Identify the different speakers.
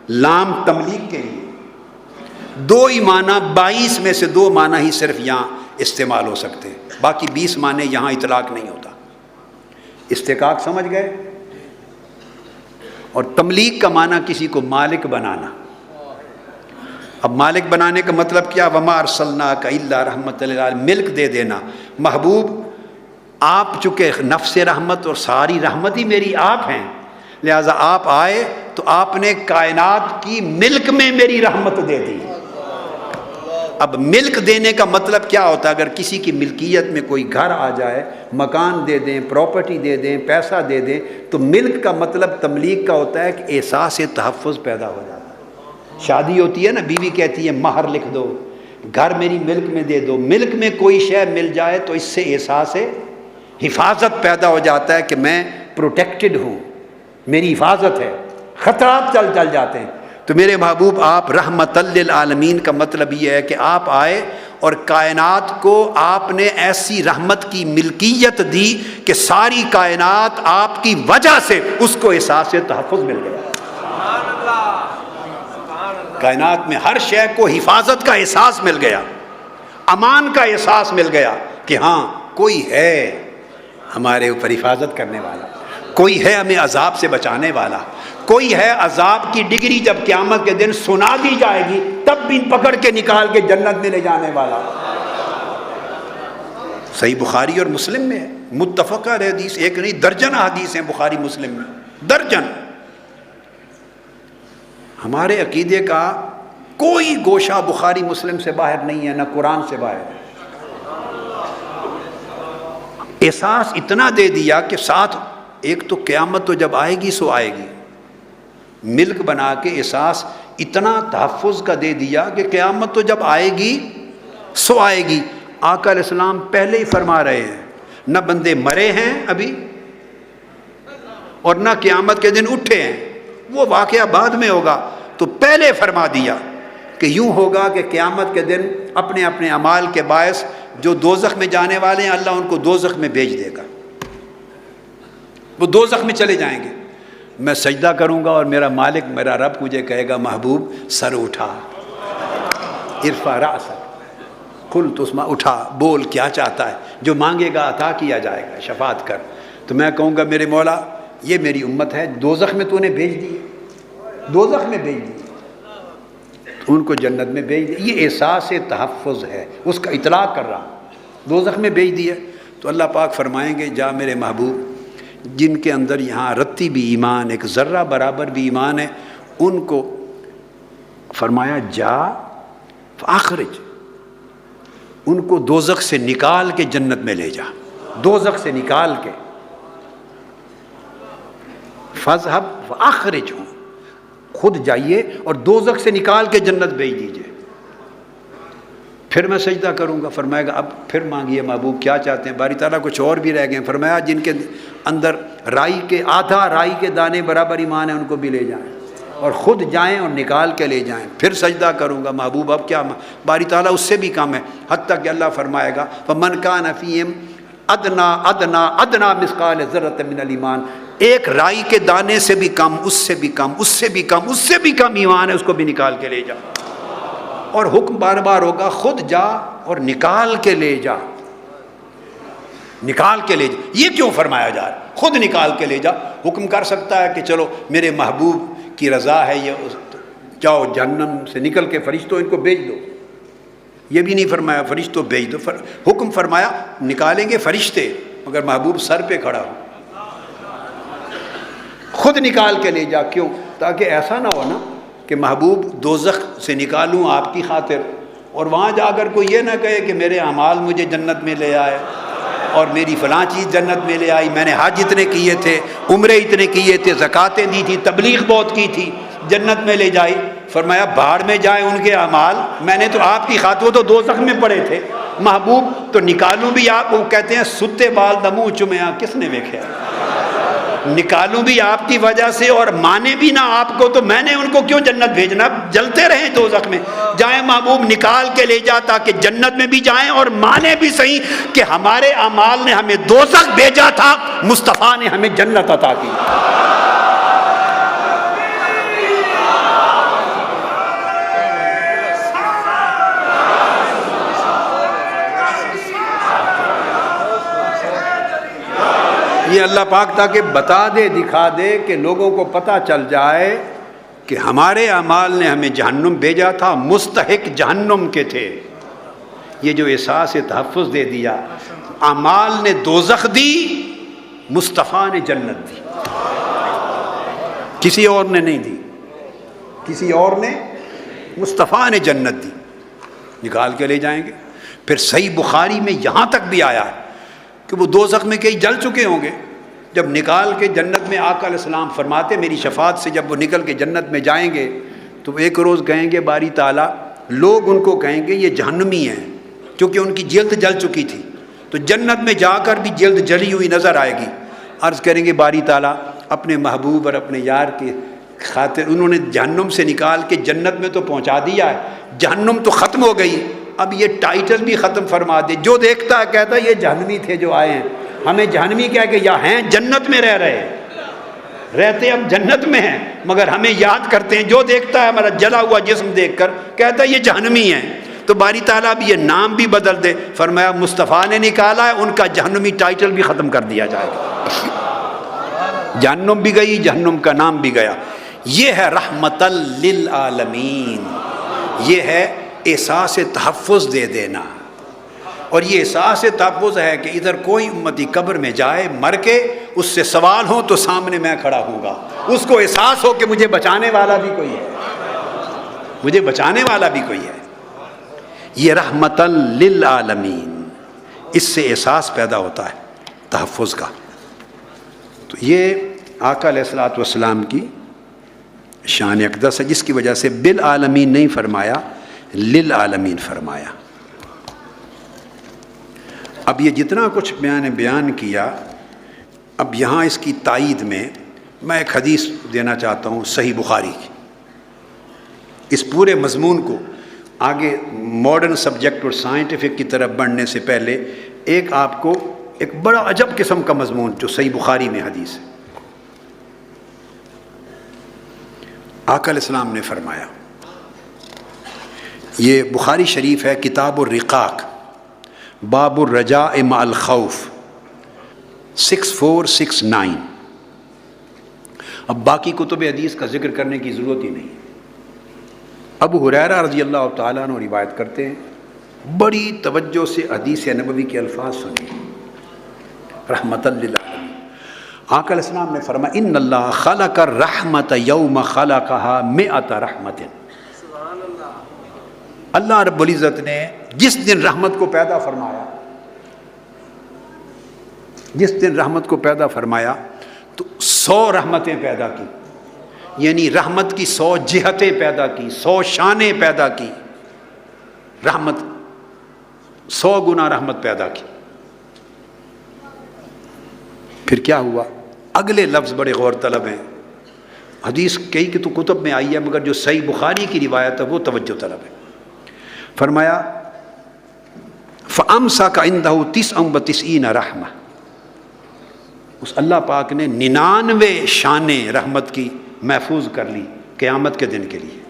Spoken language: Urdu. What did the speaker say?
Speaker 1: لام تملیغ کے لیے، دو ہی معنی 22 میں سے 2 معنی ہی صرف یہاں استعمال ہو سکتے ہیں، باقی 20 معنی یہاں اطلاق نہیں ہوتا۔ استحقاق سمجھ گئے؟ اور تملیغ کا معنی کسی کو مالک بنانا۔ اب مالک بنانے کا مطلب کیا؟ وما ارسلناک الا رحمۃ للعالمین، ملک دے دینا۔ محبوب آپ چونکہ نفس رحمت اور ساری رحمت ہی میری آپ ہیں، لہٰذا آپ آئے تو آپ نے کائنات کی ملک میں میری رحمت دے دی۔ اب ملک دینے کا مطلب کیا ہوتا ہے؟ اگر کسی کی ملکیت میں کوئی گھر آ جائے، مکان دے دیں، پراپرٹی دے دیں، پیسہ دے دیں، تو ملک کا مطلب تملیغ کا ہوتا ہے کہ احساس تحفظ پیدا ہو جاتا ہے۔ شادی ہوتی ہے نا، بیوی کہتی ہے مہر لکھ دو، گھر میری ملک میں دے دو، ملک میں کوئی شے مل جائے تو اس سے احساس حفاظت پیدا ہو جاتا ہے کہ میں پروٹیکٹڈ ہوں، میری حفاظت ہے، خطرات چل جاتے ہیں۔ تو میرے محبوب آپ رحمت للعالمین کا مطلب یہ ہے کہ آپ آئے اور کائنات کو آپ نے ایسی رحمت کی ملکیت دی کہ ساری کائنات آپ کی وجہ سے اس کو احساس تحفظ مل گیا۔ کائنات میں ہر شے کو حفاظت کا احساس مل گیا، امان کا احساس مل گیا کہ ہاں کوئی ہے ہمارے اوپر حفاظت کرنے والا، کوئی ہے ہمیں عذاب سے بچانے والا، کوئی ہے عذاب کی ڈگری جب قیامت کے دن سنا دی جائے گی تب بھی پکڑ کے نکال کے جنت میں لے جانے والا۔ صحیح بخاری اور مسلم میں ہے، متفقہ حدیث، ایک نہیں درجن حدیث ہیں بخاری مسلم میں، درجن۔ ہمارے عقیدے کا کوئی گوشہ بخاری مسلم سے باہر نہیں ہے، نہ قرآن سے باہر ہے۔ احساس اتنا دے دیا کہ ساتھ ایک تو قیامت تو جب آئے گی سو آئے گی، ملک بنا کے احساس اتنا تحفظ کا دے دیا کہ قیامت تو جب آئے گی سو آئے گی۔ آقا علیہ السلام پہلے ہی فرما رہے ہیں، نہ بندے مرے ہیں ابھی اور نہ قیامت کے دن اٹھے ہیں، وہ واقعہ بعد میں ہوگا، تو پہلے فرما دیا کہ یوں ہوگا کہ قیامت کے دن اپنے اپنے اعمال کے باعث جو دوزخ میں جانے والے ہیں اللہ ان کو دوزخ میں بھیج دے گا، وہ دوزخ میں چلے جائیں گے۔ میں سجدہ کروں گا اور میرا مالک میرا رب مجھے کہے گا محبوب سر اٹھا، ارفع رأسک، قل تسمع، اٹھا بول کیا چاہتا ہے، جو مانگے گا عطا کیا جائے گا، شفاعت کر۔ تو میں کہوں گا میرے مولا یہ میری امت ہے، دوزخ میں تو نے بھیج دی، دوزخ میں بھیج دی، تو ان کو جنت میں بھیج دی۔ یہ احساس تحفظ ہے، اس کا اطلاق کر رہا ہوں، دوزخ میں بھیج دیا۔ تو اللہ پاک فرمائیں گے جا میرے محبوب جن کے اندر یہاں رتی بھی ایمان، ایک ذرہ برابر بھی ایمان ہے، ان کو فرمایا جا فاخرج، ان کو دوزخ سے نکال کے جنت میں لے جا، دوزخ سے نکال کے، فاذهب فاخرجہم، خود جائیے اور دوزخ سے نکال کے جنت بھیج دیجئے۔ پھر میں سجدہ کروں گا، فرمائے گا اب پھر مانگیے محبوب کیا چاہتے ہیں۔ باری تعالیٰ کچھ اور بھی رہ گئے ہیں، فرمایا جن کے اندر رائی کے آدھا رائی کے دانے برابر ایمان ہے ان کو بھی لے جائیں اور خود جائیں اور نکال کے لے جائیں۔ پھر سجدہ کروں گا محبوب اب کیا، باری تعالیٰ اس سے بھی کم ہے، حتیٰ کہ اللہ فرمائے گا فَمَنْ كَانَ فِيهِمْ أَدْنَىٰ مِثْقَالَ ذَرَّةٍ مِّنَ الْإِيمَانِ، ایک رائی کے دانے سے بھی کم، اس سے بھی کم، اس سے بھی کم، اس سے بھی کم ایمان ہے، اس کو بھی نکال کے لے جا۔ اور حکم بار بار ہوگا خود جا اور نکال کے لے جا، نکال کے لے جا۔ یہ کیوں فرمایا جا رہا ہے خود نکال کے لے جا؟ حکم کر سکتا ہے کہ چلو میرے محبوب کی رضا ہے یہ، جاؤ جہنم سے نکل کے فرشتوں ان کو بھیج دو، یہ بھی نہیں فرمایا فرشتوں بھیج دو، حکم فرمایا نکالیں گے فرشتے مگر محبوب سر پہ کھڑا ہو، خود نکال کے لے جا۔ کیوں؟ تاکہ ایسا نہ ہو نا کہ محبوب دوزخ سے نکالوں آپ کی خاطر اور وہاں جا کر کوئی یہ نہ کہے کہ میرے اعمال مجھے جنت میں لے آئے اور میری فلاں چیز جنت میں لے آئی، میں نے حج اتنے کیے تھے، عمرے اتنے کیے تھے، زکاتیں دی تھی، تبلیغ بہت کی تھی، جنت میں لے جائی۔ فرمایا بھاڑ میں جائیں ان کے اعمال، میں نے تو آپ کی خاطر، وہ تو دوزخ میں پڑے تھے محبوب، تو نکالوں بھی آپ، وہ کہتے ہیں ستے بال دمو چمیا کس نے دیکھا، نکالوں بھی آپ کی وجہ سے اور مانے بھی نہ آپ کو، تو میں نے ان کو کیوں جنت بھیجنا، جلتے رہیں دوزخ میں، جائیں محبوب نکال کے لے جا تاکہ جنت میں بھی جائیں اور مانے بھی صحیح کہ ہمارے اعمال نے ہمیں دوزخ بھیجا تھا، مصطفیٰ نے ہمیں جنت عطا کی۔ یہ اللہ پاک تاکہ بتا دے، دکھا دے کہ لوگوں کو پتہ چل جائے کہ ہمارے اعمال نے ہمیں جہنم بھیجا تھا، مستحق جہنم کے تھے۔ یہ جو احساس تحفظ دے دیا، اعمال نے دوزخ دی، مصطفیٰ نے جنت دی، کسی اور نے نہیں دی، کسی اور نے، مصطفیٰ نے جنت دی، نکال کے لے جائیں گے۔ پھر صحیح بخاری میں یہاں تک بھی آیا ہے کہ وہ دوزخ میں کئی جل چکے ہوں گے، جب نکال کے جنت میں آقا علیہ السلام فرماتے میری شفاعت سے جب وہ نکل کے جنت میں جائیں گے تو ایک روز کہیں گے باری تعالیٰ، لوگ ان کو کہیں گے یہ جہنمی ہیں، کیونکہ ان کی جلد جل چکی تھی، تو جنت میں جا کر بھی جلد جلی ہوئی نظر آئے گی۔ عرض کریں گے باری تعالیٰ اپنے محبوب اور اپنے یار کے خاطر انہوں نے جہنم سے نکال کے جنت میں تو پہنچا دیا ہے، جہنم تو ختم ہو گئی، اب یہ ٹائٹل بھی ختم فرما دے، جو دیکھتا ہے کہتا ہے یہ جہنمی تھے جو آئے ہیں، ہمیں جہنمی کہہ کے یا ہیں جنت میں رہ رہے رہتے اب جنت میں ہیں، مگر ہمیں یاد کرتے ہیں، جو دیکھتا ہے ہمارا جلا ہوا جسم دیکھ کر کہتا ہے یہ جہنمی ہیں۔ تو باری تعالیٰ اب یہ نام بھی بدل دے، فرمایا مصطفیٰ نے نکالا ہے، ان کا جہنمی ٹائٹل بھی ختم کر دیا جائے گا، جہنم بھی گئی، جہنم کا نام بھی گیا۔ یہ ہے رحمت للعالمین، یہ ہے احساس تحفظ دے دینا۔ اور یہ احساس تحفظ ہے کہ ادھر کوئی امتی قبر میں جائے مر کے، اس سے سوال ہو تو سامنے میں کھڑا ہوں گا، اس کو احساس ہو کہ مجھے بچانے والا بھی کوئی ہے، مجھے بچانے والا بھی کوئی ہے۔ یہ رحمت للعالمین، اس سے احساس پیدا ہوتا ہے تحفظ کا۔ تو یہ آقا علیہ الصلوۃ والسلام کی شان اقدس ہے، جس کی وجہ سے بالعالمین نہیں فرمایا، للعالمین فرمایا۔ اب یہ جتنا کچھ میں نے بیان کیا، اب یہاں اس کی تائید میں میں ایک حدیث دینا چاہتا ہوں صحیح بخاری کی۔ اس پورے مضمون کو آگے ماڈرن سبجیکٹ اور سائنٹیفک کی طرف بڑھنے سے پہلے ایک آپ کو ایک بڑا عجب قسم کا مضمون جو صحیح بخاری میں حدیث ہے۔ آقا علیہ السلام نے فرمایا، یہ بخاری شریف ہے، کتاب الرقاق، باب الرجاء مع الخوف 6469۔ اب باقی کتب حدیث کا ذکر کرنے کی ضرورت ہی نہیں۔ ابو ہریرہ رضی اللہ تعالیٰ عنہ روایت کرتے ہیں، بڑی توجہ سے حدیث نبوی کے الفاظ سنیں، رحمت للعالمین۔ آقا علیہ السلام نے فرمایا ان اللہ خلق الرحمت یوم خلقها 100 رحمت۔ اللہ رب العزت نے جس دن رحمت کو پیدا فرمایا، جس دن رحمت کو پیدا فرمایا تو 100 رحمتیں پیدا کی، یعنی رحمت کی 100 جہتیں پیدا کی، 100 شانیں پیدا کی، رحمت 100 گنا رحمت پیدا کی۔ پھر کیا ہوا؟ اگلے لفظ بڑے غور طلب ہیں، حدیث کئی کی تو کتب میں آئی ہے مگر جو صحیح بخاری کی روایت ہے وہ توجہ طلب ہے۔ فرمایا فَأَمْسَكَ عِنْدَهُ 99 رحمہ، اس اللہ پاک نے 99 شانیں رحمت کی محفوظ کر لی قیامت کے دن کے لیے۔